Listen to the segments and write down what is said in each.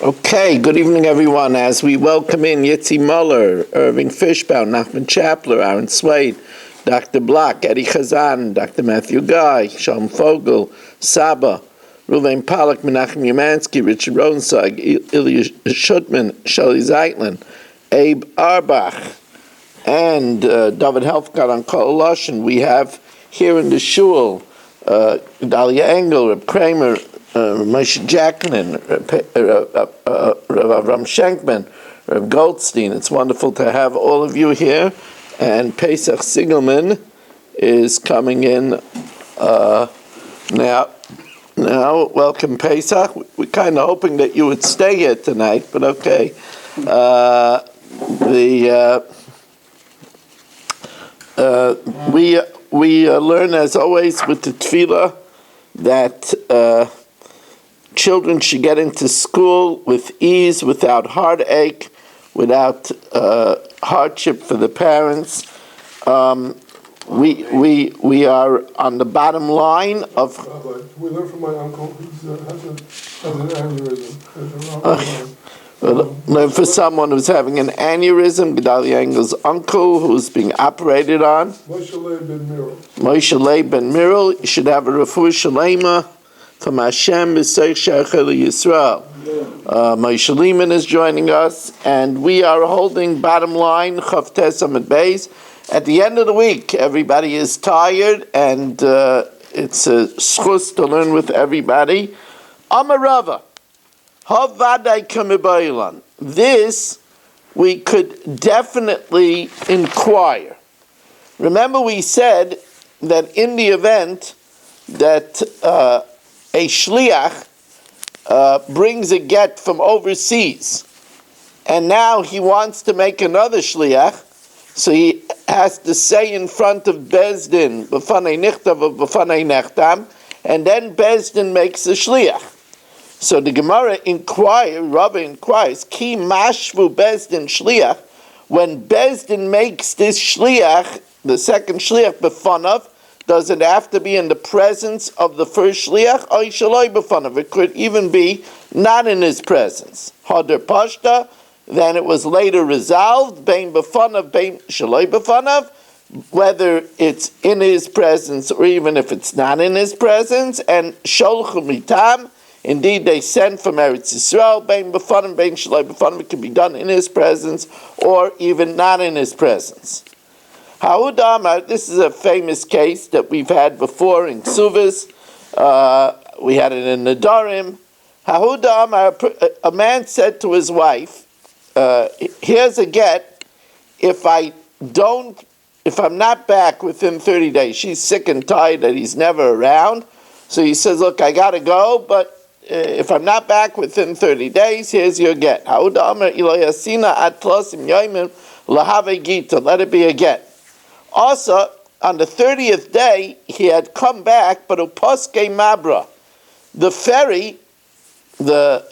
Okay, good evening, everyone. As we welcome in Yitzi Muller, Irving Fishbaum, Nachman Chapler, Aaron Swade, Dr. Block, Eddie Chazan, Dr. Matthew Guy, Shalom Fogel, Saba, Ruvain Pollack, Menachem Umansky, Richard Rosenzweig, Ilya Schutman, Shelley Zeitlin, Abe Arbach, and David Helfgott on Kol and we have here in the shul Dalia Engel, Reb Kramer, Moshe Jacqueline, Ram Schenkman, Reb Goldstein. It's wonderful to have all of you here. And Pesach Sigelman is coming in now. Welcome, Pesach. We're kind of hoping that you would stay here tonight, but okay. We learn, as always, with the tefillah that children should get into school with ease, without heartache, without hardship for the parents. We are on the bottom line of. We learned from my uncle who has an aneurysm. Learn for someone who's having an aneurysm, Gedalia Engel's uncle, who's being operated on. Moshe Leib ben Mirel. You should have a refuah shalema from Hashem b'seich she'achel Yisrael. Moshe Lehman is joining us, and we are holding bottom line Chavtes Amud Beis. At the end of the week, everybody is tired, and it's a schus to learn with everybody. Amar Rava. This we could definitely inquire. Remember, we said that in the event that a shliach brings a get from overseas, and now he wants to make another shliach, so he has to say in front of Bezdin, b'fanei nichtav or b'fanei nechtam, and then Bezdin makes a shliach. So the Gemara Rabbi inquires, Ki mashvu Bezdin shliach, when Bezdin makes this shliach, the second shliach b'fanav, does it have to be in the presence of the first shliach? Or shaloi b'fanav? It could even be not in his presence. Hadar pashta, then it was later resolved, bein b'fanav, bein shaloi b'fanav, whether it's in his presence or even if it's not in his presence, and sholchu mitam, indeed, they sent from Eretz Yisrael, bein b'fanim, bein shalai b'fanim. It can be done in his presence or even not in his presence. Ha'udamar, this is a famous case that we've had before in Ksuvas. We had it in Nadarim. Ha'udamar, a man said to his wife, here's a get, if I'm not back within 30 days, she's sick and tired that he's never around. So he says, look, I got to go, but if I'm not back within 30 days, here's your get. Let it be a get. Also, on the 30th day, he had come back, but uposke mabra. The ferry, the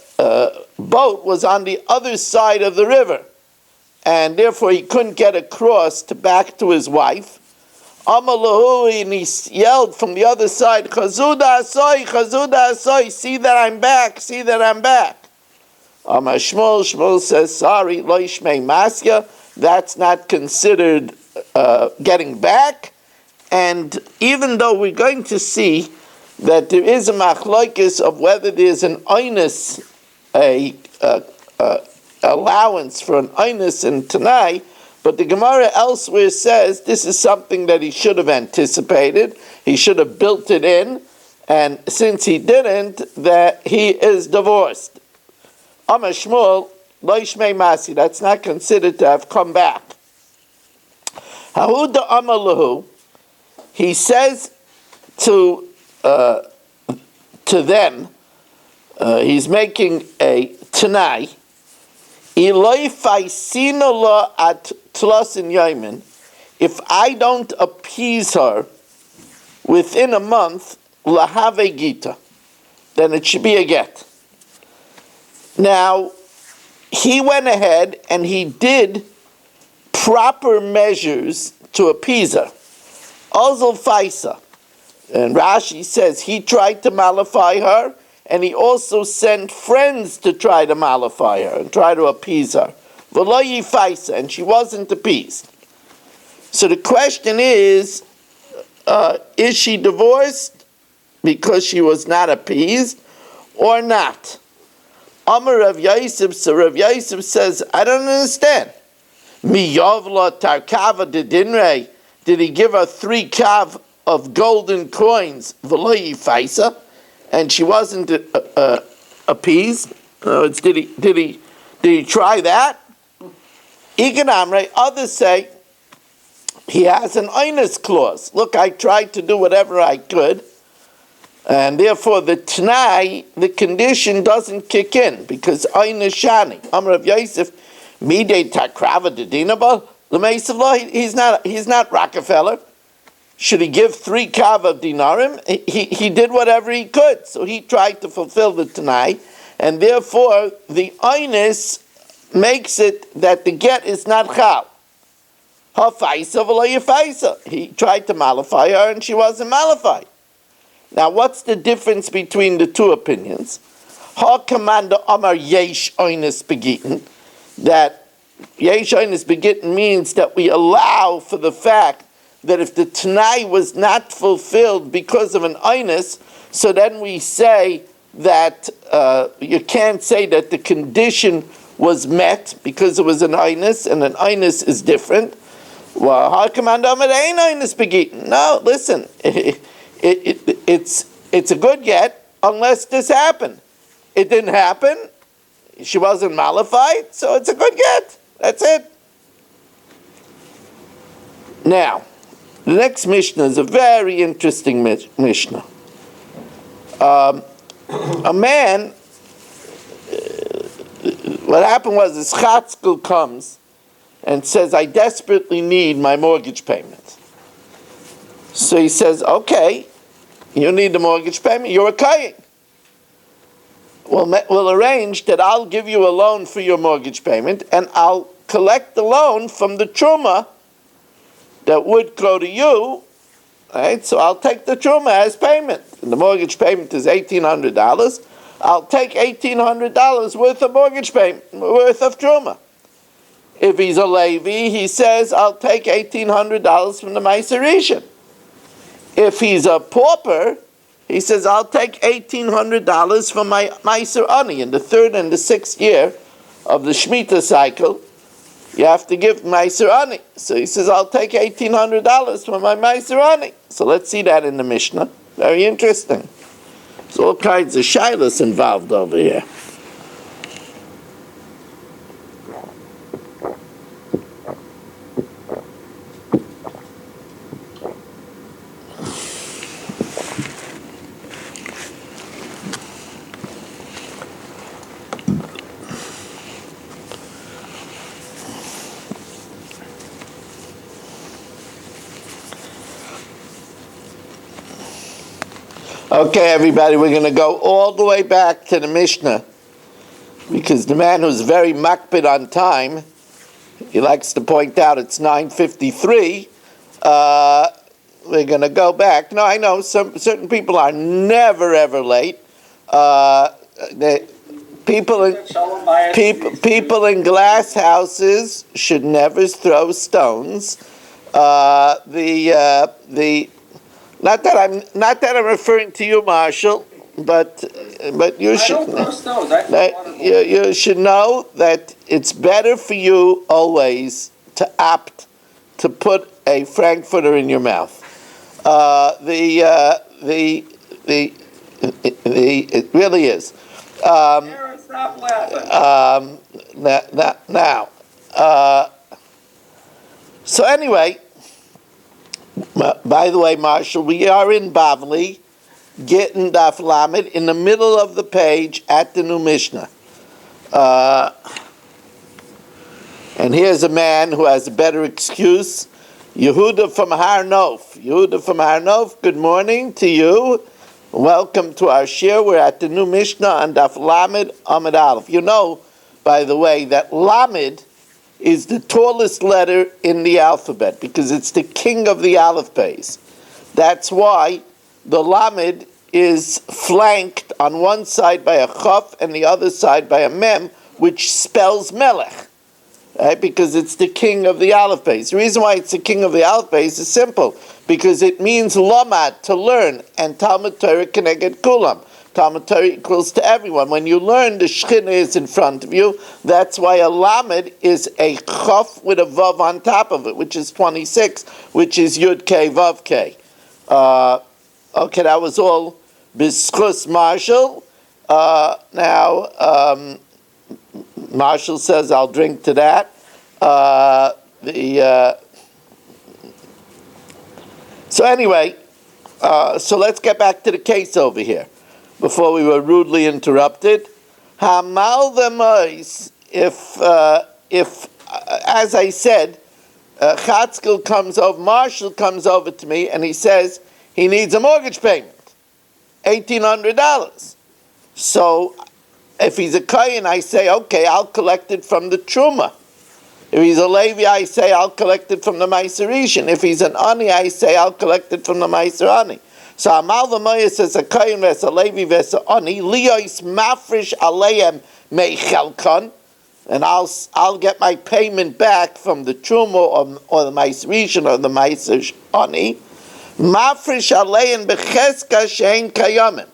boat was on the other side of the river, and therefore he couldn't get across back to his wife. Amalahu, and he yelled from the other side, Chazuda asoi, see that I'm back, see that I'm back. Amar Shmuel says, sorry, lo yishmei masya, that's not considered getting back. And even though we're going to see that there is a machlokes of whether there's an oinus, allowance for an oinus in Tanai, but the Gemara elsewhere says this is something that he should have anticipated. He should have built it in, and since he didn't, that he is divorced. Amar Shmuel, lo yishmei masi, that's not considered to have come back. Hahuda amar lahu, he says to them, he's making a Tanai, if I don't appease her within a month, lahave gita, then it should be a get. Now, he went ahead and he did proper measures to appease her. Ozil Faisa. And Rashi says he tried to mollify her, and he also sent friends to try to mollify her and try to appease her. V'lo yifaisa, and she wasn't appeased. So the question is she divorced because she was not appeased or not? Amar Rav Yosef, so Rav Yosef says, I don't understand. Mi yovla tarkava dedinrei, did he give her 3 kav of golden coins, v'lo yifaisa, and she wasn't appeased? Did he try that? Iganamrei, others say, he has an oinus clause. Look, I tried to do whatever I could, and therefore the t'nai, the condition doesn't kick in, because oinus shani. Amar of Yosef, midei takrava dedinaba, l'meisav lo, he's not Rockefeller. Should he give 3 kav of dinarim? He did whatever he could, so he tried to fulfill the t'nai, and therefore the oinus makes it that the get is not chal. He tried to mollify her and she wasn't mollified. Now what's the difference between the two opinions? Ha-Commander Amar Yesh Oinus Begitten, that Yesh Oinus Begitten means that we allow for the fact that if the T'nai was not fulfilled because of an Oinus, so then we say that you can't say that the condition was met because it was an Oinus, and an Oinus is different. Well, how come no, listen, it's a good get unless this happened. It didn't happen. She wasn't mollified, so it's a good get. That's it. Now, the next Mishnah is a very interesting Mishnah. A man, what happened was his chatzkel comes and says, I desperately need my mortgage payment. So he says, okay, you need the mortgage payment, you're a kohen. We'll arrange that I'll give you a loan for your mortgage payment, and I'll collect the loan from the truma that would go to you, right? So I'll take the truma as payment. And the mortgage payment is $1,800. I'll take $1,800 worth of mortgage payment, worth of truma. If he's a Levi, he says, I'll take $1,800 from the Meiser Rishon. If he's a pauper, he says, I'll take $1,800 from my Meiser Ani. In the 3rd and the 6th year of the Shemitah cycle, you have to give Meiser Ani. So he says, I'll take $1,800 from my Meiser Ani. So let's see that in the Mishnah. Very interesting. There's all kinds of shilas involved over here. Okay, everybody, we're going to go all the way back to the Mishnah, because the man who's very makpid on time, he likes to point out it's 9:53. We're going to go back. No, I know certain people are never ever late. People in glass houses should never throw stones. Not that I'm referring to you, Marshall, but you should. You should know that it's better for you always to opt to put a frankfurter in your mouth. It really is. Stop laughing. Now, so anyway. By the way, Marshall, we are in Bavli, Gittin Daf Lamed, in the middle of the page at the new Mishnah. And here's a man who has a better excuse. Yehuda from Har Nof. Yehuda from Har Nof, good morning to you. Welcome to our shir. We're at the new Mishnah on Daf Lamed Amud Aleph. You know, by the way, that Lamed is the tallest letter in the alphabet because it's the king of the aleph base. That's why the Lamed is flanked on one side by a chaf and the other side by a mem, which spells melech, right? Because it's the king of the aleph base. The reason why it's the king of the aleph base is simple, because it means lamad, to learn, and Talmud Torah keneged kulam. Talmud Torah equals to everyone. When you learn, the Shekhinah is in front of you. That's why a lamed is a chaf with a vav on top of it, which is 26, which is yud k vav k. Okay, that was all b'schus Marshall. Now, Marshall says, I'll drink to that. So anyway, so let's get back to the case over here, before we were rudely interrupted. Hamal v'mois, if as I said, Chatzkel comes over, Marshall comes over to me, and he says he needs a mortgage payment, $1,800. So if he's a Kohen, I say, okay, I'll collect it from the Truma. If he's a Levi, I say, I'll collect it from the Meiser Rishon. If he's an Ani, I say, I'll collect it from the Meiser Ani. So Amal v'mois says a Kohen v'es a Levi v'es a Ani, liyos mafrish aleim meichelkon, and I'll get my payment back from the Truma or the Meiser Rishon or the Meiser Ani. Mafrish aleim b'cheska shein kayomim.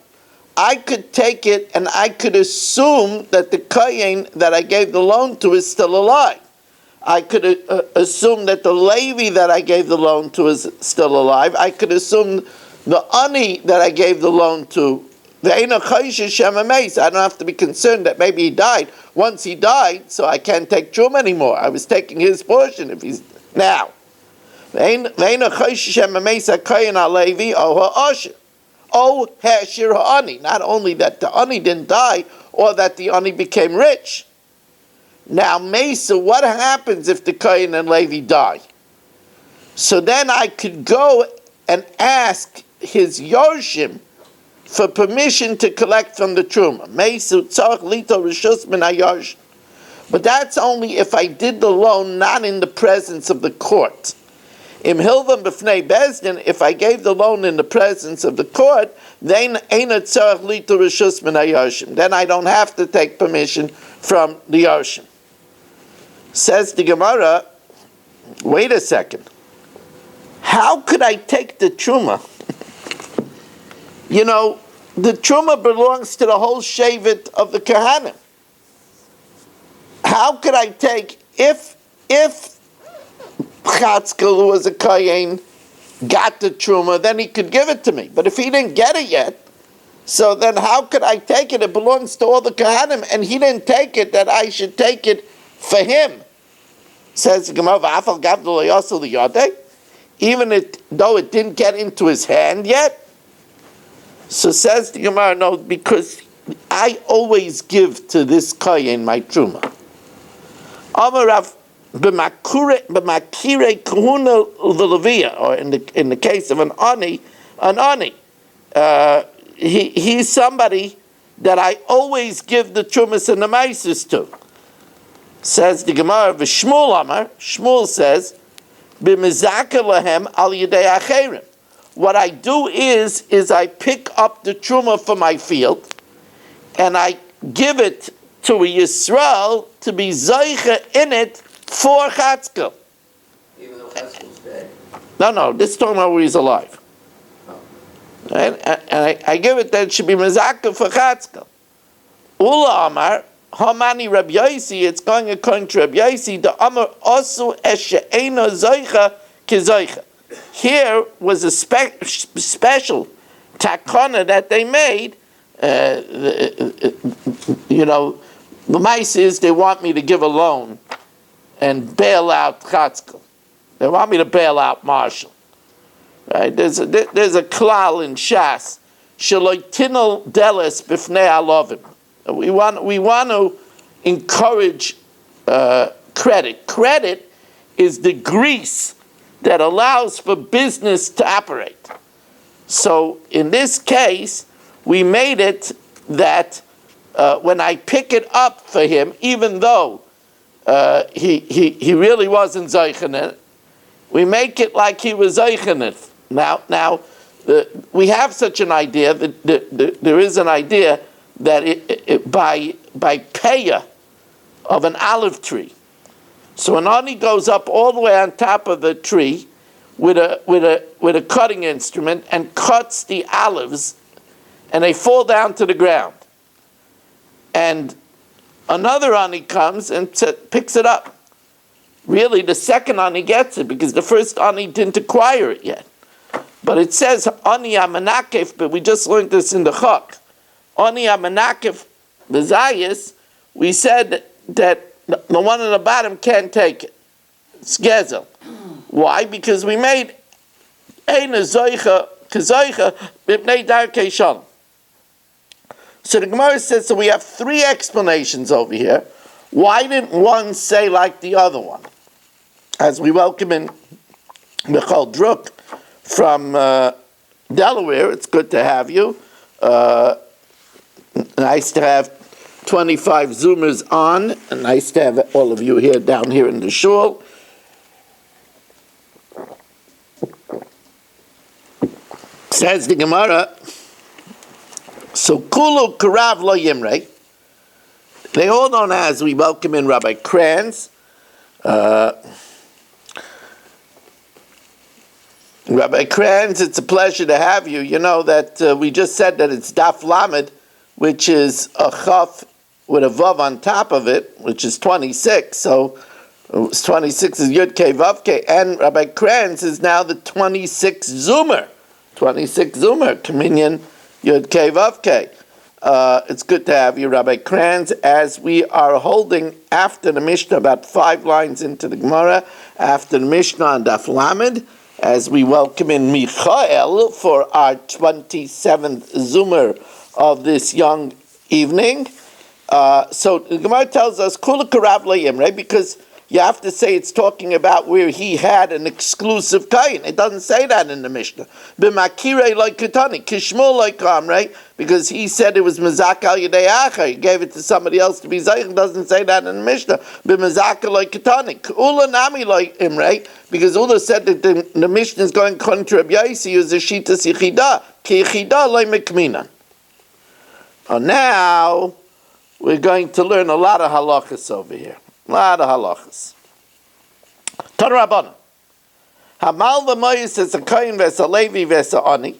I could take it and I could assume that the Kohen that I gave the loan to is still alive. I could assume that the Levi that I gave the loan to is still alive. I could assume the Ani that I gave the loan to. I don't have to be concerned that maybe he died. Once he died, so I can't take Truma anymore. I was taking his portion if he's now. Not only that the Ani didn't die, or that the Ani became rich. Now, Mesa, what happens if the Kohen and Levi die? So then I could go and ask his Yoshim for permission to collect from the Truma. Mesa tzarich lito rishus min hayoshim. But that's only if I did the loan not in the presence of the court. Im hilvam b'fnei bezdin, if I gave the loan in the presence of the court, then eina tzarich lito rishus min hayoshim. Then I don't have to take permission from the Yoshim. Says the Gemara, wait a second. How could I take the Truma? You know, the Truma belongs to the whole Shevet of the Kohanim. How could I take, if Chatzkel, who was a Kohen, got the Truma, then he could give it to me. But if he didn't get it yet, so then how could I take it? It belongs to all the Kohanim, and he didn't take it, that I should take it for him. Says the Gemara, even though it didn't get into his hand yet. So says the Gemara, no, because I always give to this Kohen my Truma. Amarav b'makire kahuna l'levia, or in the case of an ani, he's somebody that I always give the Trumas and the Meises to. Says the Gemara, v'Shmuel Amar, Shmuel says, b'mizaka lahem al yedei acherim. What I do is I pick up the Truma from my field, and I give it to a Yisrael to be Zoicha in it for Chatzkel. Even though Chatzkel's dead. No, this is talking about where he's alive. Right? And I give it that it should be Mizaka for Chatzkel. Ula Amar, Hamani Reb Yosi, it's going according to Reb Yosi, the Amar Osu Eshe'ena Zoicha Kizoicha. Here was a special takana that they made. The mice is they want me to give a loan and bail out Chatzkel. They want me to bail out Marshall. Right? There's a klal in Shas. Shaloitinol delis b'fnei alovim. We want to encourage credit. Credit is the grease that allows for business to operate. So in this case, we made it that when I pick it up for him, even though he really wasn't zeichen it, we make it like he was zeichen it. Now, we have such an idea that there is an idea that by paya of an olive tree. So an ani goes up all the way on top of the tree with a cutting instrument and cuts the olives, and they fall down to the ground. And another ani comes and picks it up. Really, the second ani gets it because the first ani didn't acquire it yet. But it says ani amenakef, but we just learned this in the chok. Ani amenakef bezayis. We said that the one on the bottom can't take it. It's gezel. Why? Because we made ein zoicha kezoicha b'pnei darkei shalom. So the Gemara says, so we have three explanations over here. Why didn't one say like the other one? As we welcome in Michal Druk from Delaware, it's good to have you. Nice to have 25 Zoomers on. And nice to have all of you here down here in the shul. Says the Gemara, so Kulu Karav Lo Yimrei. They all know now as we welcome in Rabbi Kranz. Rabbi Kranz, it's a pleasure to have you. You know that we just said that it's Daf Lamed, which is a chaf with a vav on top of it, which is 26. So 26 is Yud Kei Vav Kei, and Rabbi Kranz is now the 26th Zoomer. 26th Zoomer, Communion Yud Kei Vav Kei. It's good to have you, Rabbi Kranz, as we are holding after the Mishnah, about 5 lines into the Gemara, after the Mishnah on Daf Lamed, as we welcome in Michael for our 27th Zoomer of this young evening. So the Gemara tells us, Kula Karav Lo Yimrei, because you have to say it's talking about where he had an exclusive kain. It doesn't say that in the Mishnah. B'makirei like Ketani, Kishmol like Kamrei, because he said it was Mezak al Yedei Acher. He gave it to somebody else to be Zayich. It doesn't say that in the Mishnah. B'mezak like Ketani, Ula Nami like Imrei, because Ula said that the Mishnah is going contra Rabbi Yossi, is a Shitas Yichida, Ki Yichida like Mekminan. Now we're going to learn a lot of halachas over here. A lot of halachas. Tana Rabbanan. Hamal v'moyis is a kohen v'es a levi v'es a ani.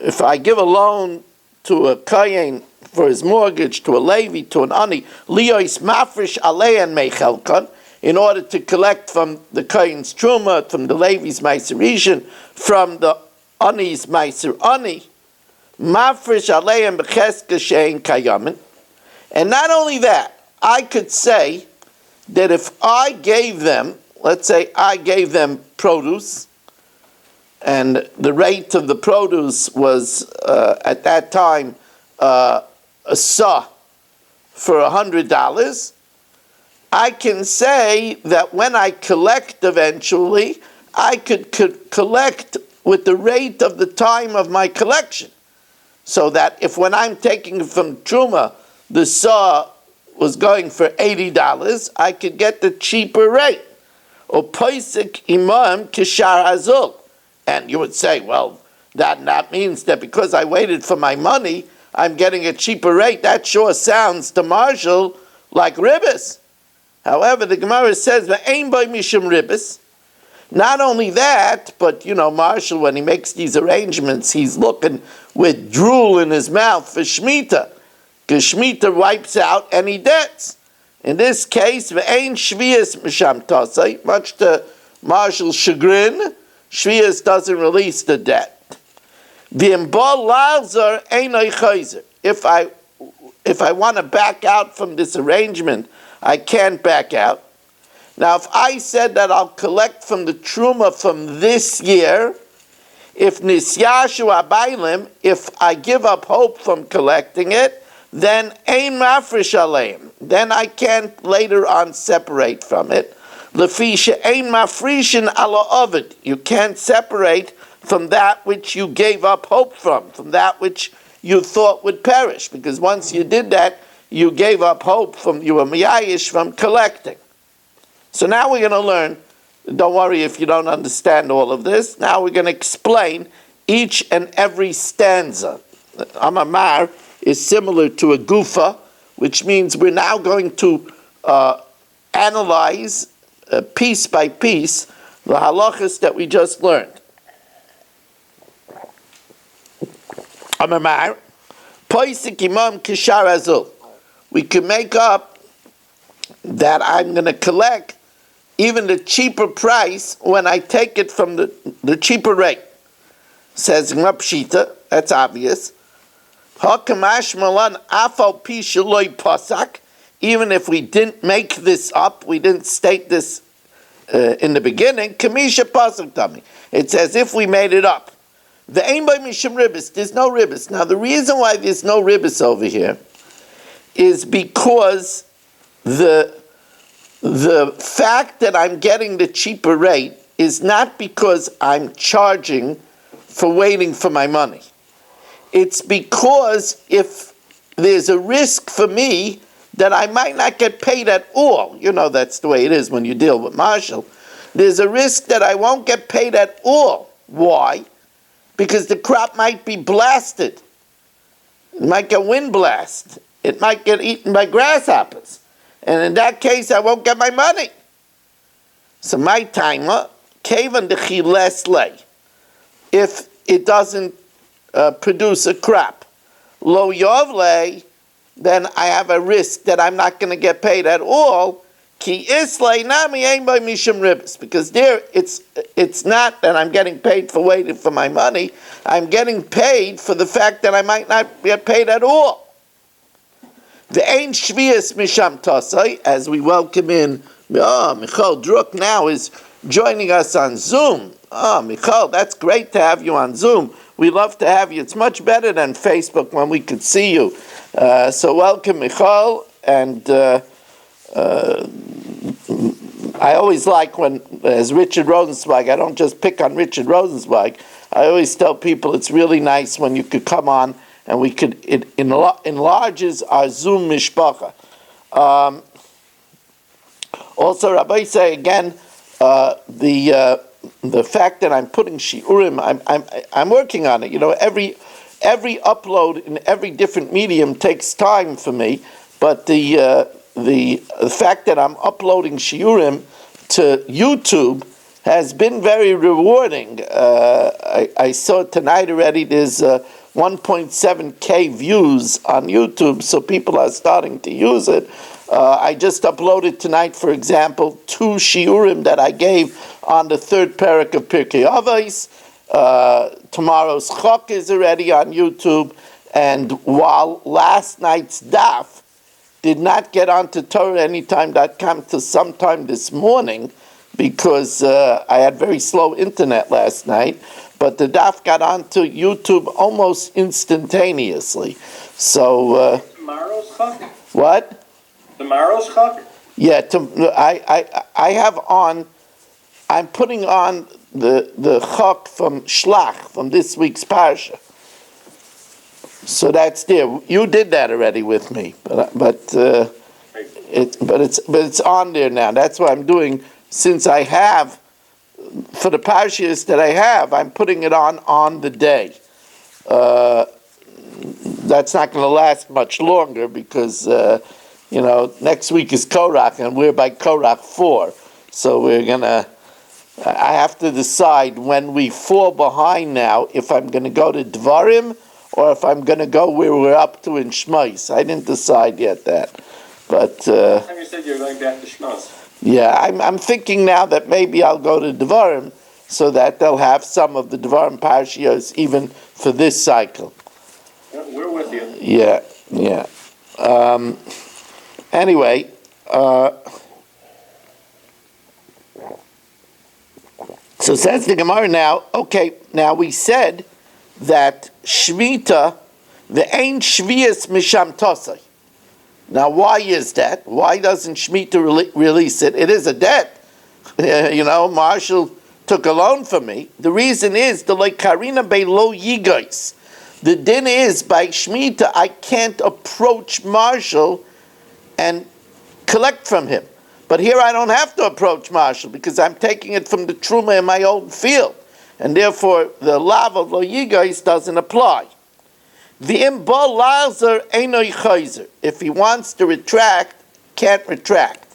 If I give a loan to a kohen for his mortgage, to a levi, to an ani, liyois mafresh alein meichelkan, in order to collect from the kohen's truma, from the levi's meiser rishon, from the ani's meiser ani, mafresh alein b'cheska shein kayamin. And not only that, I could say that if I gave them, let's say I gave them produce, and the rate of the produce was at that time a sa for $100, I can say that when I collect eventually, I could collect with the rate of the time of my collection. So that if when I'm taking from Truma, the saw was going for $80, I could get the cheaper rate. Or Paisik Imam Kishar Azul. And you would say, well, that means that because I waited for my money, I'm getting a cheaper rate. That sure sounds to Marshall like ribbis. However, the Gemara says, V'ein boy mishum ribbis. Not only that, but Marshall, when he makes these arrangements, he's looking with drool in his mouth for Shemitah. Because Shemitah wipes out any debts. In this case, v'ein shvius misham tasei, much to Marshall's chagrin, shvius doesn't release the debt. V'imbol lazar einay chayzer. If I want to back out from this arrangement, I can't back out. Now, if I said that I'll collect from the truma from this year, if nisyashu abaylim, if I give up hope from collecting it, then ein mafresh aleim. Then I can't later on separate from it. Lefisha ein mafrishin ala ovid. You can't separate from that which you gave up hope from that which you thought would perish. Because once you did that, you gave up hope you were miyayish from collecting. So now we're going to learn, don't worry if you don't understand all of this, now we're going to explain each and every stanza. Amamar is similar to a gufa, which means we're now going to analyze piece by piece the halachas that we just learned. Amamar, poisik imam kishar azul. We can make up that I'm going to collect even the cheaper price when I take it from the cheaper rate. Says Pshita, that's obvious. Hakamash malan afal pi shaloi pasak. Even if we didn't make this up, we didn't state this in the beginning. Kamisha pasak tami. It's as if we made it up. The aim by mishum ribis. There's no ribis. Now the reason why there's no ribis over here is because the fact that I'm getting the cheaper rate is not because I'm charging for waiting for my money. It's because if there's a risk for me that I might not get paid at all, you know that's the way it is when you deal with Marshall, there's a risk that I won't get paid at all. Why? Because the crop might be blasted. It might get wind blast. It might get eaten by grasshoppers. And in that case, I won't get my money. So my timer, kavan dechi leslay, if it doesn't produce a crop, lo yovle, then I have a risk that I'm not going to get paid at all. Ki islay nami ein by mishum ribis, because there it's not that I'm getting paid for waiting for my money. I'm getting paid for the fact that I might not get paid at all. The Ein Shvius Misham Tosai, as we welcome in, Michal Druk now is joining us on Zoom. Michal, that's great to have you on Zoom. We love to have you. It's much better than Facebook when we could see you. So welcome, Michal. And I always like when, as Richard Rosenzweig, I don't just pick on Richard Rosenzweig. I always tell people it's really nice when you could come on and we could, it enlarges our Zoom mishpacha. Also, Rabbi say again, the fact that I'm putting shiurim, I'm working on it. You know, every upload in every different medium takes time for me. But the fact that I'm uploading shiurim to YouTube has been very rewarding. I saw tonight already. There's 1.7K views on YouTube, so people are starting to use it. I just uploaded tonight, for example, 2 shiurim that I gave on the 3rd parak of Pirkei Avos. Tomorrow's chok is already on YouTube, and while last night's daf did not get onto TorahAnytime.com till sometime this morning because I had very slow internet last night, but the daf got onto YouTube almost instantaneously. So Tomorrow's chok? what? Tomorrow's chok? Yeah, I have on. I'm putting on the chok from Shlach from this week's parsha. So that's there. You did that already with me, but it's on there now. That's what I'm doing. Since I have, for the parshas that I have, I'm putting it on the day. That's not going to last much longer because next week is Korach and we're by Korach 4. So I have to decide when we fall behind now if I'm going to go to Dvarim or if I'm going to go where we're up to in Shmos. I didn't decide yet that. But Last time you said you were going back to Shmos. yeah, I'm thinking now that maybe I'll go to Dvarim so that they'll have some of the Dvarim parshiyos even for this cycle. We're with you. Yeah. Anyway, so says the Gemara now, okay, now we said that Shmita, the Ein Shvius Misham Tosai. Now why is that? Why doesn't Shemitah release it? It is a debt. Marshall took a loan from me. The reason is, the like Karina Bei Lo Yigais. The din is, by Shemitah, I can't approach Marshall and collect from him. But here I don't have to approach Marshall because I'm taking it from the Truma in my own field. and therefore the lav of lo yigais doesn't apply. V'im bo lazer einoi chayzer. If he wants to retract, can't retract.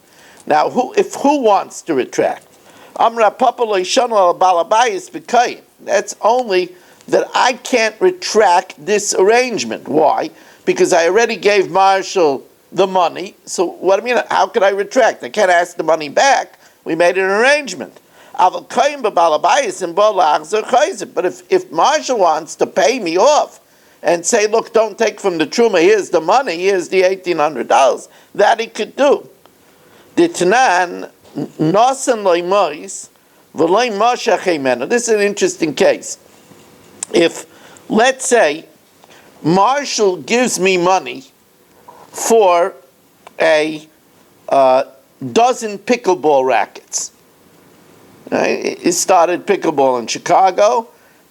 Now, who wants to retract? Amra papa lo yishanu al balabayis b'kayim. That's only that I can't retract this arrangement. Why? Because I already gave Marshall the money. So what do I mean? How could I retract? I can't ask the money back. We made an arrangement. But if Marshall wants to pay me off and say, look, don't take from the truma, here's the money, here's the $1,800, that he could do. This is an interesting case. If, let's say, Marshall gives me money for a dozen pickleball rackets. He started pickleball in Chicago,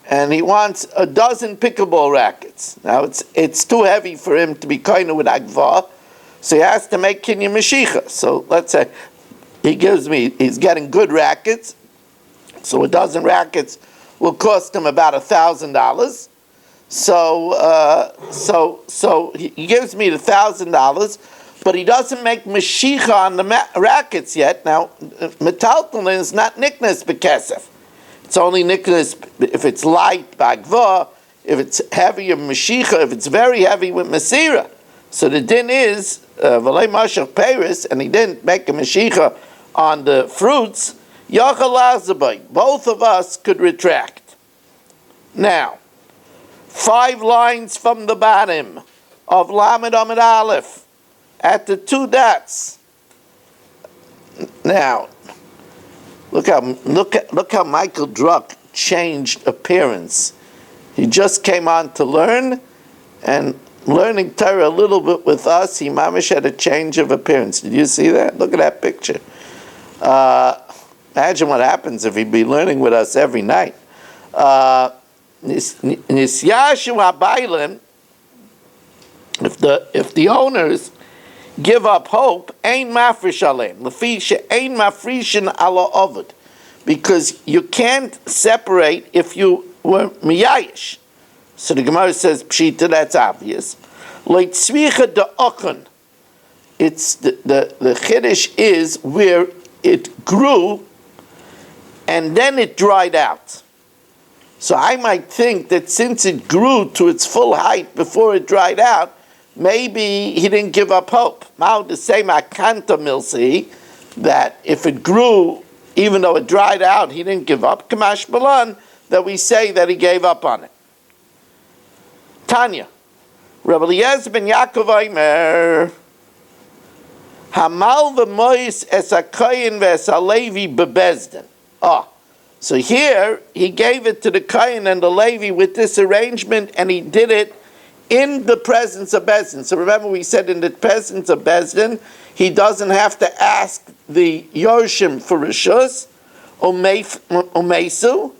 and he wants a dozen pickleball rackets. Now, it's too heavy for him to be kind of with Agva, so he has to make Kinyan Mashiach. So let's say he's getting good rackets, so a dozen rackets will cost him about $1,000. So he gives me the $1,000, but he doesn't make Mashiach on the rackets yet. Now, metaltalin is not niknas bekesef. It's only niknas if it's light bagva, if it's heavy of Mashiach, if it's very heavy with Masira. So the din is v'lei mashach Paris, and he didn't make a Mashiach on the fruits. Yachal Azabay, both of us could retract. Now, 5 lines from the bottom of Lamed Amid Aleph at the 2 dots. Now, look how Michael Druck changed appearance. He just came on to learn, and learning Torah a little bit with us, he mamish had a change of appearance. Did you see that? Look at that picture. Imagine what happens if he'd be learning with us every night. Nisyashu habaylim, if the owners give up hope, ein mafrish aleim, lefisha ein mafrishin ala ovid, because you can't separate if you were miyayish. So the Gemara says pshita, that's obvious. Leitzvicha de okun, it's the chiddush is where it grew and then it dried out. So I might think that since it grew to its full height before it dried out, maybe he didn't give up hope. Now the same akanta milsi, that if it grew, even though it dried out, he didn't give up. Kamash Balan, that we say that he gave up on it. Tanya, Rabbi Eliezer ben Yaakov Aimer, Hamal v'mois es hakayin v'es halevi bebezdin. So here he gave it to the Kayin and the Levi with this arrangement, and he did it in the presence of Bezdin. So remember, we said in the presence of Bezdin, he doesn't have to ask the Yorshim for Rishus, Umeisu,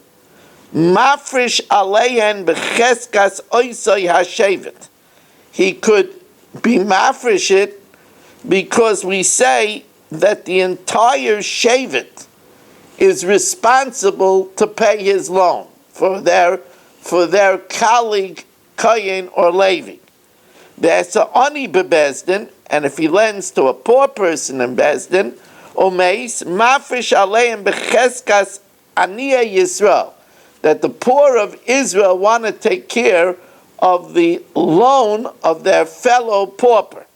Mafrish Aleyen Becheskas Oisoi Hashevet. He could be mafrish it because we say that the entire Shevet is responsible to pay his loan for their colleague Kayin or Levi. There's a ani bebezdin, and if he lends to a poor person in Bezdin, omeis mafrish aleim becheskas aniya Yisrael, that the poor of Israel want to take care of the loan of their fellow pauper.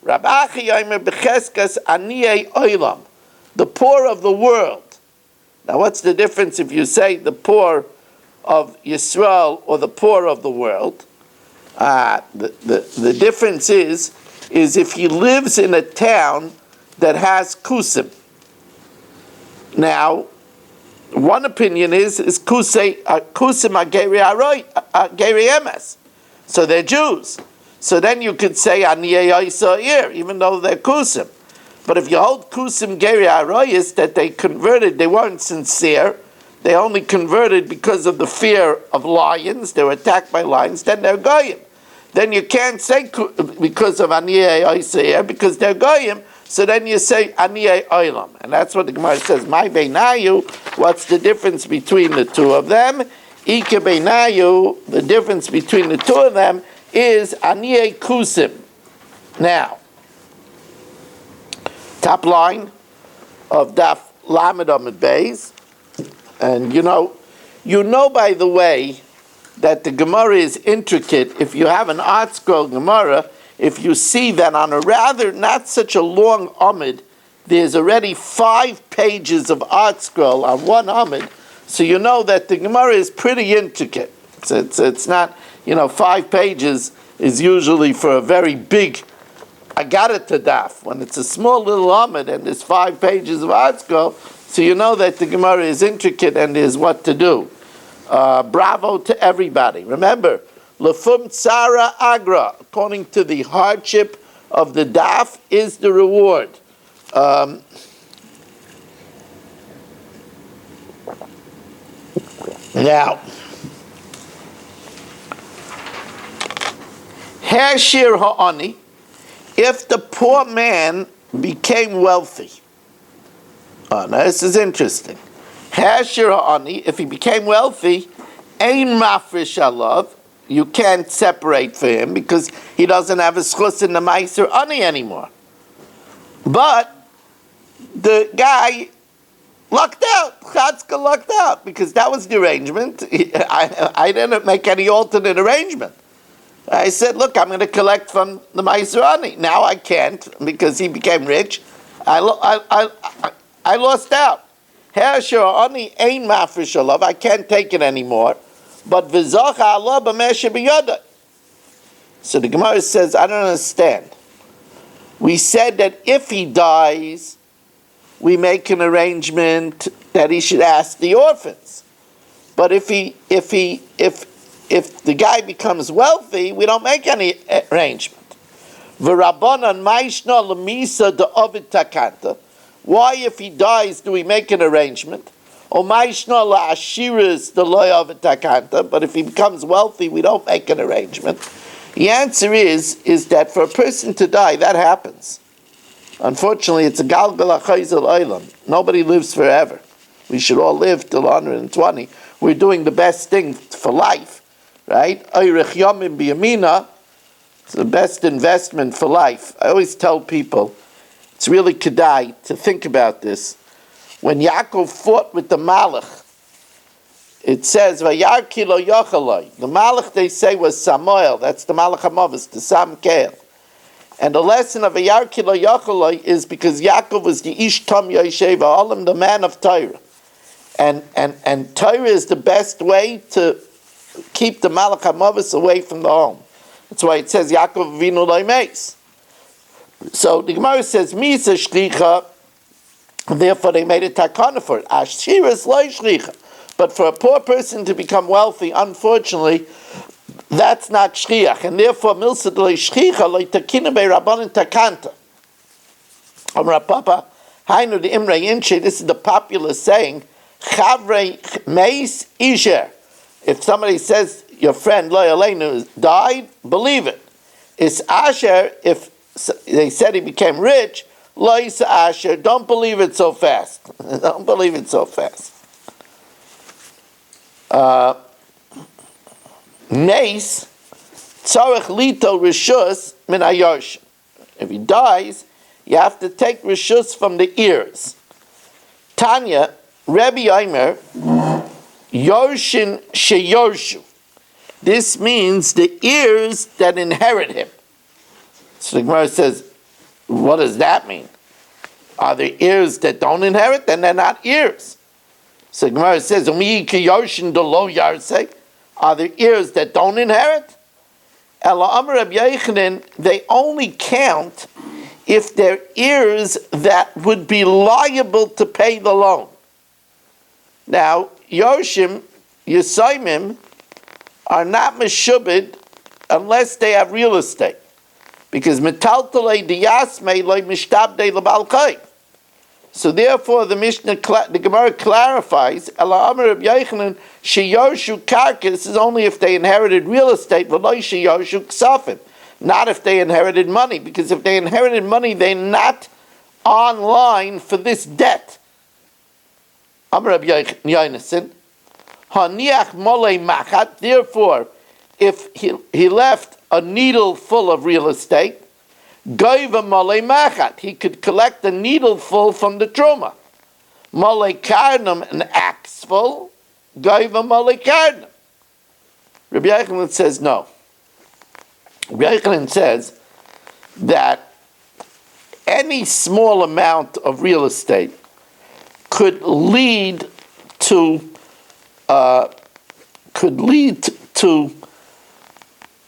Rabachi yomer becheskas aniya oilam, the poor of the world. Now, what's the difference if you say the poor of Yisrael or the poor of the world? The difference is if he lives in a town that has kusim. Now, one opinion is kusim ageri emes, so they're Jews. So then you could say aniyei Yisrael, even though they're kusim. But if you hold kusim geri aroyis, that they converted, they weren't sincere, they only converted because of the fear of lions, they were attacked by lions, then they're goyim. Then you can't say because of aniyei Yisrael, because they're goyim, So then you say Aniyei Olam. And that's what the Gemara says. My Beinayu, what's the difference between the two of them? Ike Beinayu, the difference between the two of them is Aniyei Kusim. Now, top line of Daf Lamed Amud Beis, and you know by the way that the Gemara is intricate. If you have an art scroll Gemara, if you see that on a rather not such a long Amud, there's already 5 pages of art scroll on one Amud, so you know that the Gemara is pretty intricate. It's not, 5 pages is usually for a very big Agarata Daf. When it's a small little Amud and there's 5 pages of art scroll, so you know that the Gemara is intricate and is what to do. Bravo to everybody. Remember, Lefum Tsara Agra, according to the hardship of the Daf, is the reward. Now, Hashir Ha'ani, if the poor man became wealthy. Now this is interesting. Hashir Ha'ani, if he became wealthy, Ein Mafresh Alav, you can't separate for him because he doesn't have a schus in the Meiser Ani anymore. But the guy lucked out. Chatzka lucked out because that was the arrangement. I didn't make any alternate arrangement. I said, look, I'm going to collect from the Meiser Ani. Now I can't because he became rich. I lost out. Hashir Ani Ein Mafresh Alav, I can't take it anymore. But v'zocha Allah b'meshe b'yodai. So the Gemara says, I don't understand. We said that if he dies, we make an arrangement that he should ask the orphans. But if the guy becomes wealthy, we don't make any arrangement. V'rabbanan ma'ishna l'misa de'ovid takanta. Why, if he dies, do we make an arrangement? But if he becomes wealthy, we don't make an arrangement. The answer is that for a person to die, that happens. Unfortunately, it's a galgal achayzel olam. Nobody lives forever. We should all live till 120. We're doing the best thing for life, right? Oirech yomim biyamina. It's the best investment for life. I always tell people, it's really kedai to think about this. When Yaakov fought with the Malach, it says, "Vayarki lo yochaloi." The Malach, they say, was Samuel. That's the Malach HaMavos, the Sam Kael. And the lesson of Vayarki lo yochaloi is because Yaakov was the Ish Tom Yoshev Ha'olam, the man of Torah. And Torah is the best way to keep the Malach HaMavos away from the home. That's why it says, Yaakov Avinu lo meis. So the Gemara says, Misa shlicha. Therefore, they made a takana for it. Ashiras lo shlicha. But for a poor person to become wealthy, unfortunately, that's not shliach, and therefore, milsad lo shlicha lo takina be rabbanan takanta. Papa, hainu the imrei inche. This is the popular saying: chavrei meis isher. If somebody says your friend lo yaleinu died, believe it. It's asher if they said he became rich. Lois Asher, don't believe it so fast. Don't believe it so fast. Neis, tzarech lito rishus min hayosh. If he dies, you have to take rishus from the ears. Tanya, Rebbe Eimer, Yorshin sheyorshu. This means the ears that inherit him. So the Gemara says, what does that mean? Are there ears that don't inherit? Then they're not ears. So Gemara says, are there ears that don't inherit? They only count if they're ears that would be liable to pay the loan. Now, Yoshim, Yisayimim, are not meshubed unless they have real estate. Because metaltalei diyasmei loy mishtabdei lebalkai. So therefore, the Gemara clarifies, Ela Amar Reb Yochanan, sheyorshu karkas is only if they inherited real estate, v'loy sheyorshu ksafim, not if they inherited money. Because if they inherited money, they're not online for this debt. Amar Rabbi Yonason, haniach molei machat. Therefore, if he left a needle full of real estate, goiva molei machat, he could collect a needle full from the truma. Molei karnum, an axe full, goiva molei karnum. Rabbi Yochanan says no. Rabbi Yochanan says that any small amount of real estate could lead to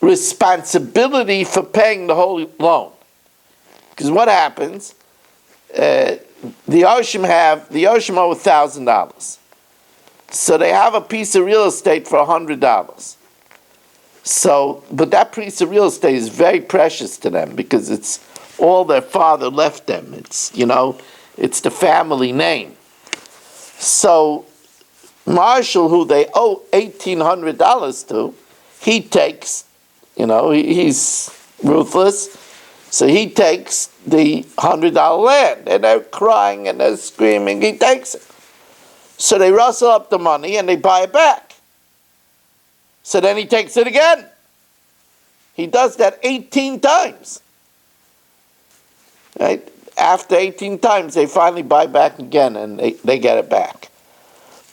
responsibility for paying the whole loan. Because what happens? The Yoshim owe $1,000, so they have a piece of real estate for $100. So, but that piece of real estate is very precious to them because it's all their father left them. It's it's the family name. So Marshall, who they owe $1,800 to, he takes, he's ruthless, so he takes the $100 land, and they're crying and they're screaming, he takes it. So they rustle up the money and they buy it back. So then he takes it again. He does that 18 times. Right? After 18 times, they finally buy back again and they get it back.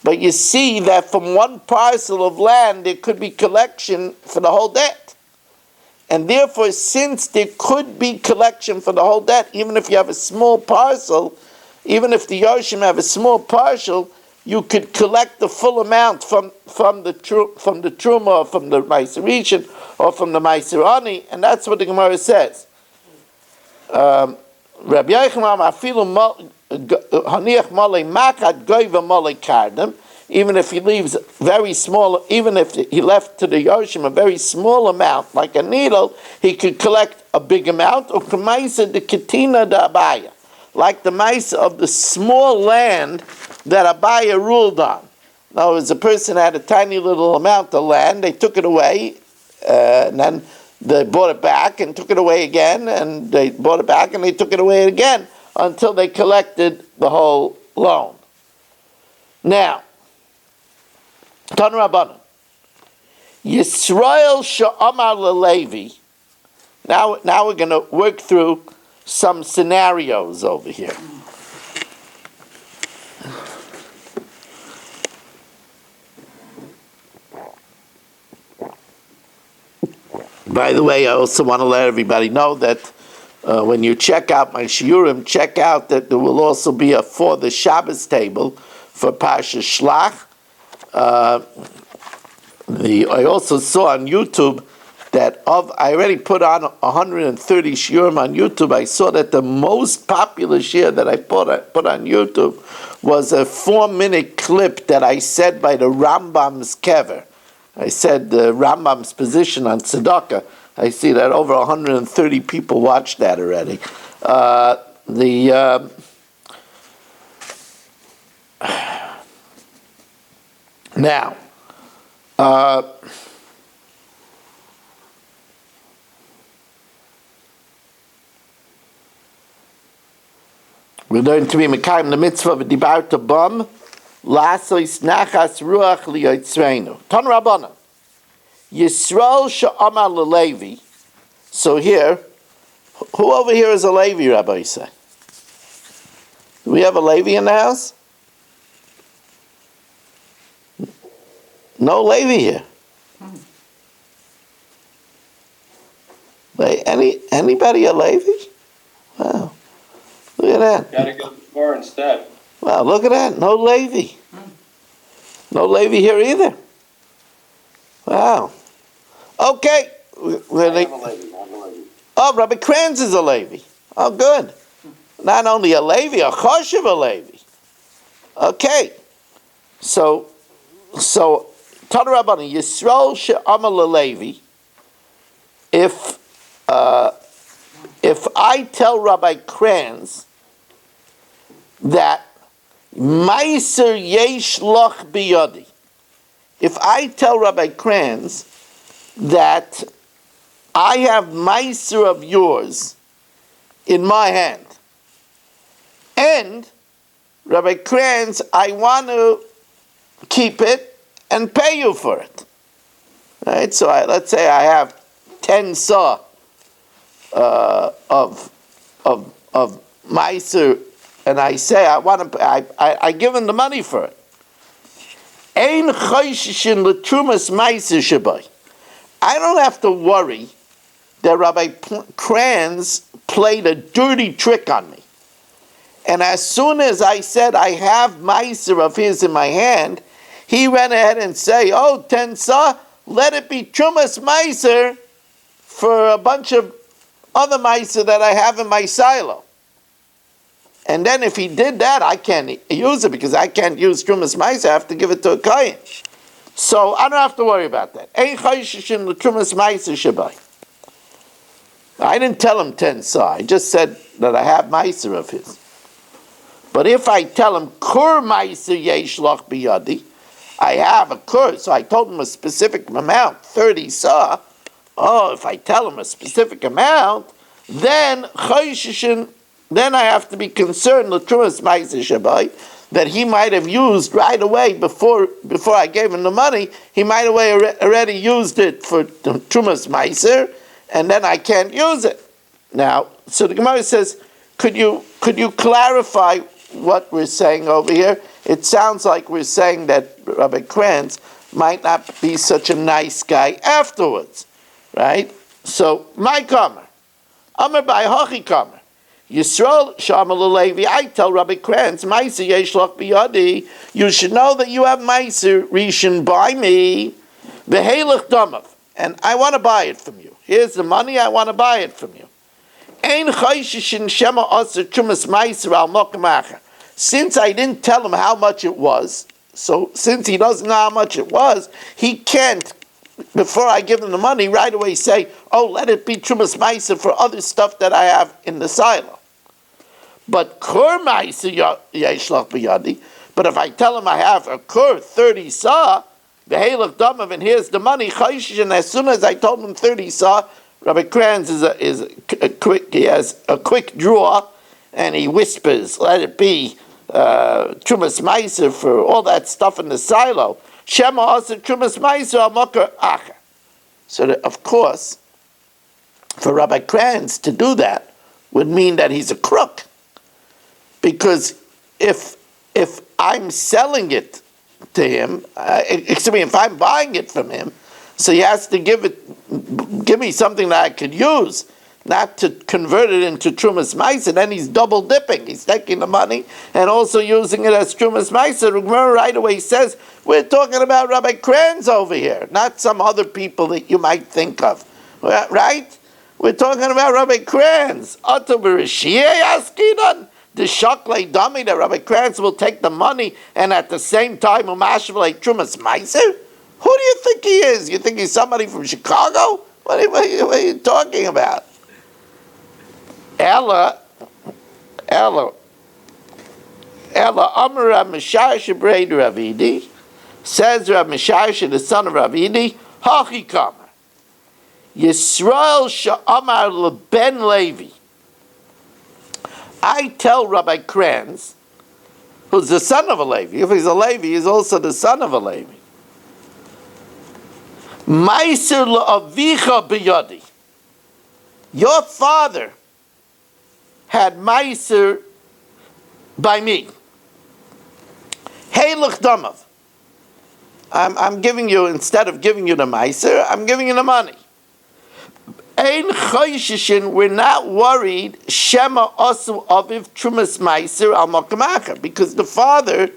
But you see that from one parcel of land, there could be collection for the whole debt. And therefore, since there could be collection for the whole debt, even if you have a small parcel, even if the Yoshim have a small parcel, you could collect the full amount from the Truma, or from the Meiser Rishon, or from the Meiser Ani, and that's what the Gemara says. Rabbi Yochanan afilu haniach malei makat goyva malei kardem. Even if he leaves very small, even if he left to the Yoshim a very small amount, like a needle, he could collect a big amount. Or k'maisa de ketina da abaya, like the mice of the small land that Abaya ruled on. In other words, a person had a tiny little amount of land, they took it away, and then they bought it back and took it away again, and they bought it back and they took it away again until they collected the whole loan. Now, Tan Rabbanan, Yisrael she'amar leLevi. Now we're going to work through some scenarios over here. By the way, I also want to let everybody know that when you check out my shiurim, check out that there will also be a for the Shabbos table for Parsha Shlach. I also saw on YouTube that I already put on 130 shiurim on YouTube. I saw that the most popular shiur that I put on YouTube was a 4-minute clip that I said by the Rambam's kever. I said the Rambam's position on tzedakah. I see that over 130 people watched that already. Now, we're going to be mekayim the mitzvah of dibarta bam. Lasois nachas ruach liyotzreinu. Tan Rabbanan. Yisrael she'amar leLevi. So here, who over here is a Levi, Rabbi say? Do we have a Levi in the house? No Levi here. Anybody a Levi? Wow. Look at that. Gotta go before instead. Wow, look at that. No Levi. No Levi here either. Wow. Okay. Oh, Rabbi Kranz is a Levi. Oh, good. Not only a Levi, a Choshev a Levi. Okay. So, Tana Rabbani, Yisrael she'amar leLevi, if I tell Rabbi Kranz that Meiser yesh loch biyadi, if I tell Rabbi Kranz that I have Meiser of yours in my hand, And Rabbi Kranz, I want to keep it and pay you for it. Right? So let's say I have 10 saw of Meiser, and I say I want to, I give him the money for it. Ein choishishin l'trumas Meiser shabai. I don't have to worry that Rabbi Kranz played a dirty trick on me. And as soon as I said I have Meiser of his in my hand, he went ahead and say, oh, 10 saw, let it be Trumas Meiser for a bunch of other Meiser that I have in my silo. And then if he did that, I can't use it because I can't use Trumas Meiser. I have to give it to a Kohen. So I don't have to worry about that. Ein choishishin l'trumas Meiser shabai. I didn't tell him 10 saw. I just said that I have Meiser of his. But if I tell him kur Meiser yesh loch biyadi, I have a kur, so I told him a specific amount, 30 saw. Oh, if I tell him a specific amount, then choishishin, then I have to be concerned l'trumas Meiser shabai, that he might have used right away before I gave him the money. He might have already used it for Trumas Meiser, and then I can't use it. Now, so the Gemara says, could you clarify what we're saying over here? It sounds like we're saying that Rabbi Kranz might not be such a nice guy afterwards, right? So, my kamar, Amar by Hachi kamar, Yisrael Shamal Levi, I tell Rabbi Kranz, Meiser Yeshloch Biyadi, you should know that you have Meiser Rishon by me, Behelach Domav, and I want to buy it from you. Here's the money, I want to buy it from you. Ein Chayshishin Shema Aser Trumas Meiser Al Mokamacher. Since I didn't tell him how much it was, so since he doesn't know how much it was, he can't, before I give him the money, right away say, oh, let it be Trumas Meiser for other stuff that I have in the silo. But Kur Meiser Yeshlach B'yadi, but if I tell him I have a Kur, 30 saw, Behelach Damav, and here's the money, Chayshish, and as soon as I told him 30 saw, Rabbi Kranz is a quick, he has a quick draw, and he whispers, let it be Trumas Meiser for all that stuff in the silo. Shema also Trumas Meiser al Mokar Acher. So that, of course, for Rabbi Kranz to do that would mean that he's a crook. Because if I'm selling it to him, if I'm buying it from him, so he has to give me something that I could use, not to convert it into Trumas Meiser. Then he's double dipping. He's taking the money and also using it as Trumas Meiser. The Gemara right away says, we're talking about Rabbi Kranz over here, not some other people that you might think of. Right? We're talking about Rabbi Kranz. The shakle dummy that Rabbi Kranz will take the money and at the same time umashvele Trumas Meiser? Who do you think he is? You think he's somebody from Chicago? What are you talking about? Ella, Amra Mishash Braid Ravidi, says Rav Mishash, the son of Ravidi, Hachi Kamer. Yisrael Sha'amar LeBen Levi. I tell Rabbi Kranz, who's the son of a Levi, if he's a Levi, he's also the son of a Levi. Meiser LeAvicha B'yadi. Your father had Meiser by me. Heilach Damav. I'm giving you, instead of giving you the Meiser, I'm giving you the money. Ein Chayshishin, we're not worried, Shema Osu Aviv Trumas Meiser Al Makamacha, because the father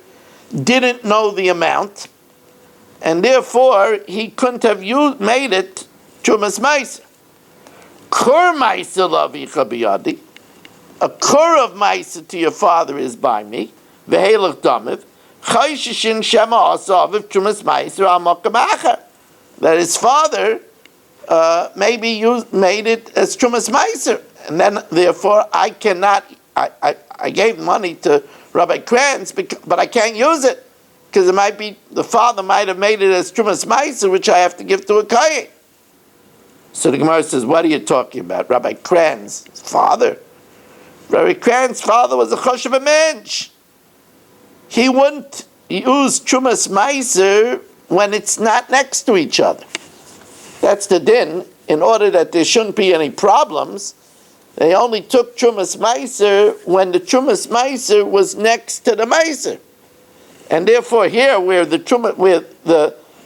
didn't know the amount, and therefore he couldn't have made it Trumas Meiser. Kur Meiser Lavicha Biyadi. A kur of Meiser to your father is by me. Vehelach Damiv. Chayshishin Shema Asaviv Trumas Meiser Al Makamacha. That his father maybe made it as Trumas Meiser. And then, therefore, I cannot, I gave money to Rabbi Kranz, but I can't use it. Because it might be, the father might have made it as Trumas Meiser, which I have to give to a Kohen. So the Gemara says, what are you talking about? Rabbi Kranz's father? Rabbi Kran's father was a choshev mensch. He wouldn't use Trumas Meiser when it's not next to each other. That's the din. In order that there shouldn't be any problems, they only took Trumas Meiser when the Trumas Meiser was next to the Meiser. And therefore here, where the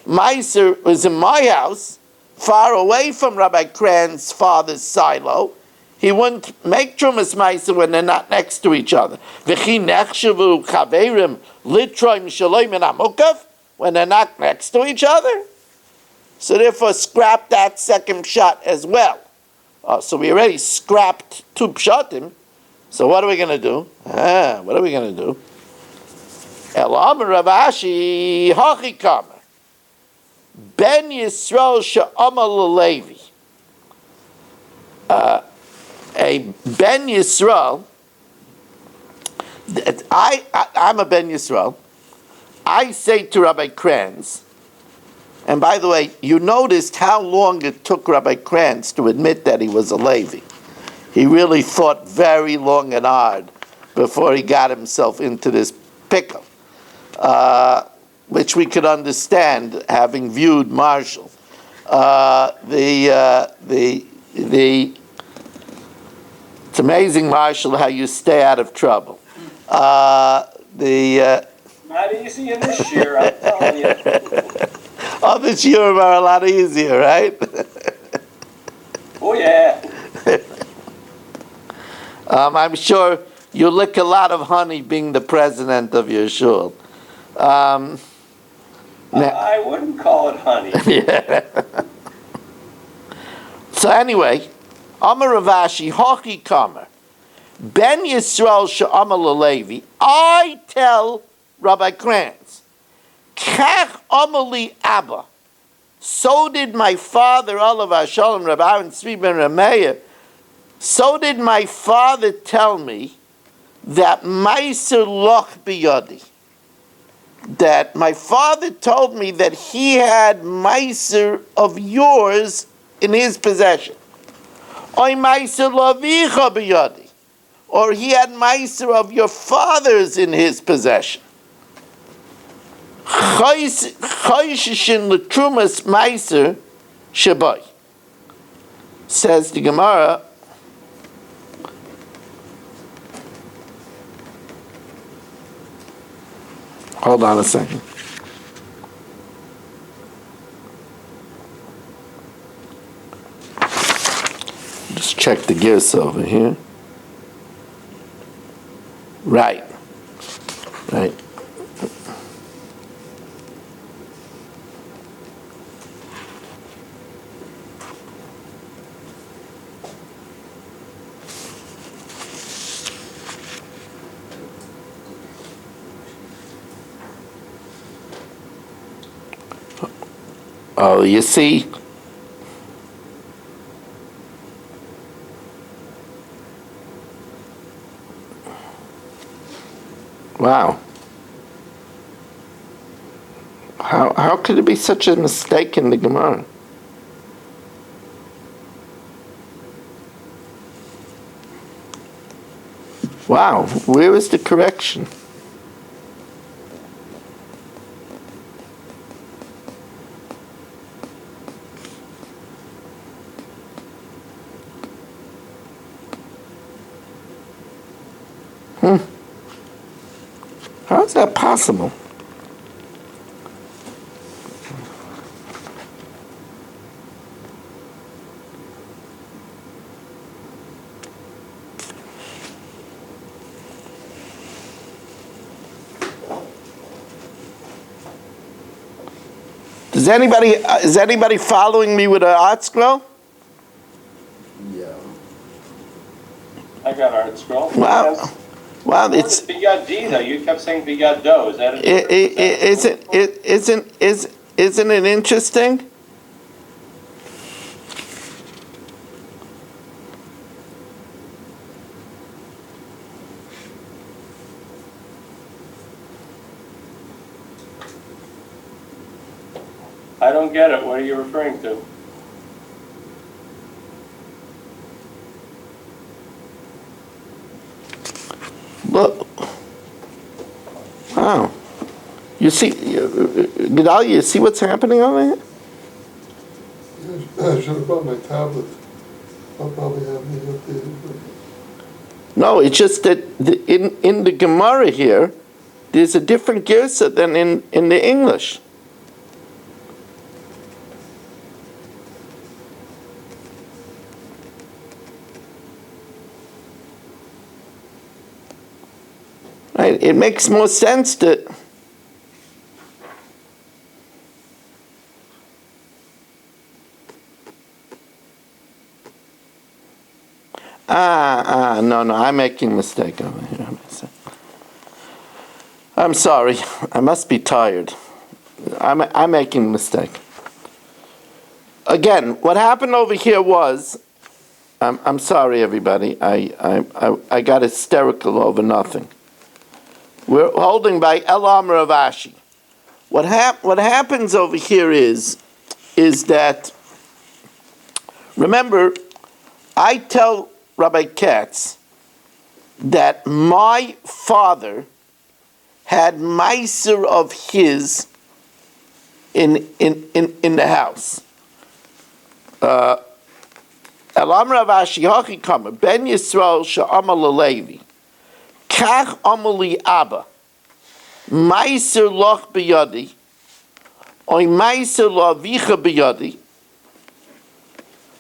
Meiser was in my house, far away from Rabbi Kran's father's silo, he wouldn't make Trumas Meiser when they're not next to each other. V'chi nechshavu chaverim litroim shaloim and amukav, when they're not next to each other. So therefore, scrap that second shot as well. So we already scrapped 2 pshatim. So what are we going to do? What are we going to do? El Amar Rav Ashi Hachi Kamer Ben Yisrael She'amal Levi. A Ben Yisrael. I'm a Ben Yisrael. I say to Rabbi Kranz, and by the way, you noticed how long it took Rabbi Kranz to admit that he was a Levi. He really thought very long and hard before he got himself into this pickle, which we could understand having viewed Marshall. It's amazing, Marshall, how you stay out of trouble. Not easy in this year, I'm telling you. This year are a lot easier, right? Oh, yeah. I'm sure you lick a lot of honey being the president of your shul. I wouldn't call it honey. Yeah. So anyway, Amar Rav Ashi, Hochi Kamer, Ben Yisrael She'amal Levi, I tell Rabbi Kranz, Kach Amali Abba, so did my father, Olav Shalom, Rabbi Aaron Tzvi ben Rameya, so did my father tell me that Meiser Loch Biyadi, that my father told me that he had Meiser of yours in his possession. Oy Meiser Lavicha Biyadi, or he had Meiser of your father's in his possession. Chayshishin L'trumas Meiser Shabai. Says the Gemara, hold on a second. Just check the gears over here. Right. Oh, you see? Wow. How could it be such a mistake in the Gemara? Wow, where is the correction? How is that possible? Is anybody following me with an art scroll? Yeah. I got art scroll. Wow. Yes. Wow, What is Bigad D though? You kept saying Bigad Do. Is that isn't it interesting? I don't get it. What are you referring to? Oh. You see, Gedalia, you see what's happening over here? I should have brought my tablet. I'll probably have me updated. No, it's just that in the Gemara here, there's a different girsa than in the English. Right? It makes more sense to... No, I'm making a mistake over here. I'm sorry. I must be tired. I'm making a mistake. Again, what happened over here was, I'm sorry, everybody. I got hysterical over nothing. We're holding by El Amr of Ashi. What happens over here is that, remember, I tell Rabbi Katz that my father had meiser of his in the house. El Amr of Ashi Hachi Kamer Ben Yisrael Sha'amal Levi Kach Amali Abba meiser loch biyadi oy meiser lo vicha biyadi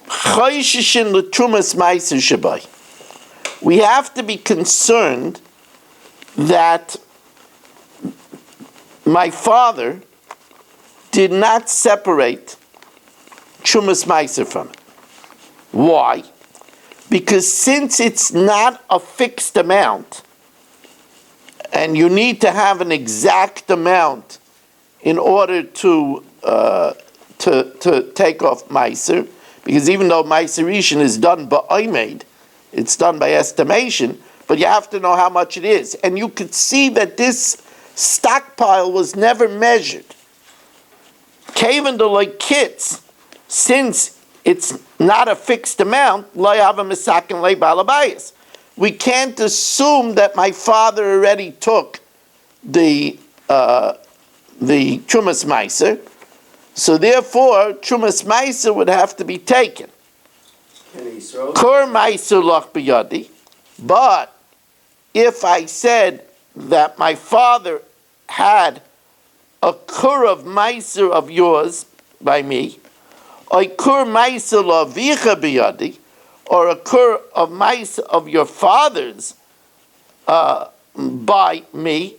chayshishin l'trumas meiser shabai. We have to be concerned that my father did not separate Trumas Meiser from it. Why? Because since it's not a fixed amount, and you need to have an exact amount in order to take off Meiser, because even though Meiserishin is done by Oimed, it's done by estimation, but you have to know how much it is. And you could see that this stockpile was never measured. Kaven the like kits, since it's not a fixed amount, we can't assume that my father already took the Trumas Meiser, so therefore Trumas Meiser would have to be taken. Kur Meiser loch biyadi, but if I said that my father had a kur of meiser of yours by me, or a kur meiser lo vicha biyadi, or a kur of meiser of your father's by me,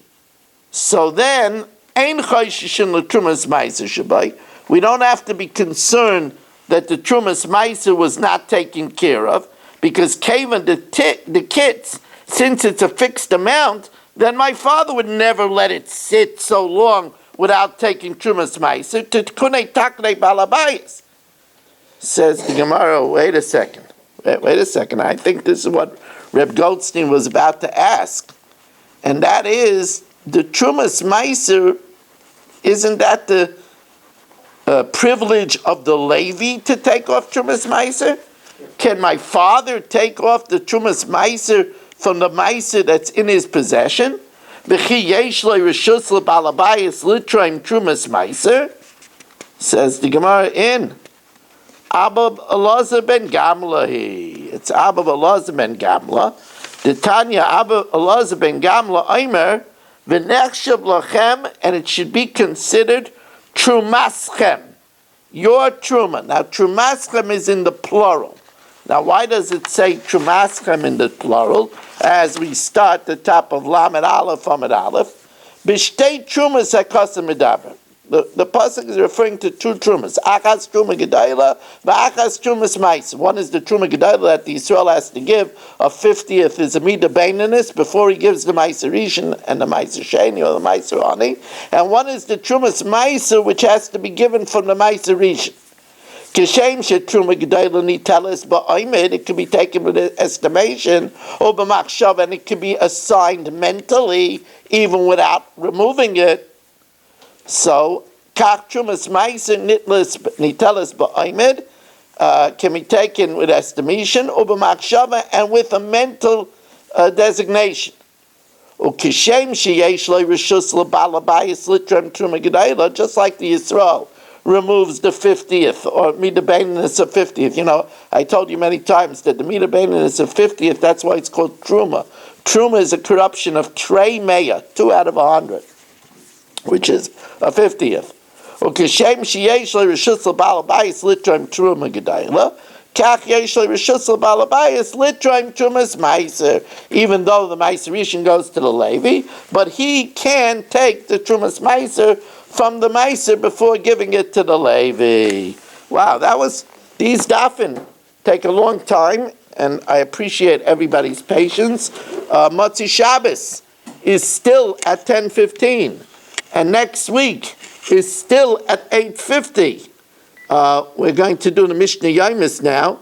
so then ein chayshishin l'trumas meiser shabai. We don't have to be concerned that the trumas meiser was not taken care of, because kaven the kits, since it's a fixed amount, then my father would never let it sit so long without taking Trumas Meiser to Kunei Taknei Balabayas. Says the Gemara, wait a second. I think this is what Reb Goldstein was about to ask. And that is, the Trumas Meiser, isn't that the privilege of the Levi to take off Trumas Meiser? Can my father take off the Trumas Meiser from the Meiser that's in his possession? Says the Gemara in Abba Elazar ben Gamla. It's Abba Elazar ben Gamla. The Tanya Abba Elazar ben Gamla Omer v'nechshav lachem, and it should be considered trumaschem, your truma. Now trumaschem is in the plural. Now, why does it say trumaschem in the plural? As we start the top of Lamed Aleph, Amid Aleph, b'shtei trumas hakasam medaber. The pasuk is referring to two trumas: achas truma gedayla, v'achas trumas ma'is. One is the truma gedayla that the Yisrael has to give. A 50th is a midah beinonus before he gives the ma'aser rishon and the ma'aser sheni or the ma'aser ani, and one is the trumas ma'aser which has to be given from the ma'aser rishon. Kishem shetruma gedayla nitalis ba'omed, it can be taken with estimation, or b'machshav, and it can be assigned mentally even without removing it. So kach trumas ma'aser nitalis ba'omed can be taken with estimation, or b'machshav, and with a mental designation. Ukishem sheyesh lo rishus lebal habayis litram truma gedayla, just like the Yisrael removes the 50th, or Mida Bainin is a 50th. You know, I told you many times that the Mida Bainin is a 50th, that's why it's called Truma. Truma is a corruption of Trei Meya, 2 out of 100, which is a 50th. Ukishem sheyesh lo rishus lebal habayis litram truma gedayla, kach yesh lo rishus lebal habayis litram trumas meiser, even though the meiser rishon goes to the Levi, but he can take the trumas meiser from the meiser before giving it to the Levi. Wow, these dafin take a long time, and I appreciate everybody's patience. Motzi Shabbos is still at 10:15, and next week is still at 8:50. We're going to do the Mishnah Yomis now.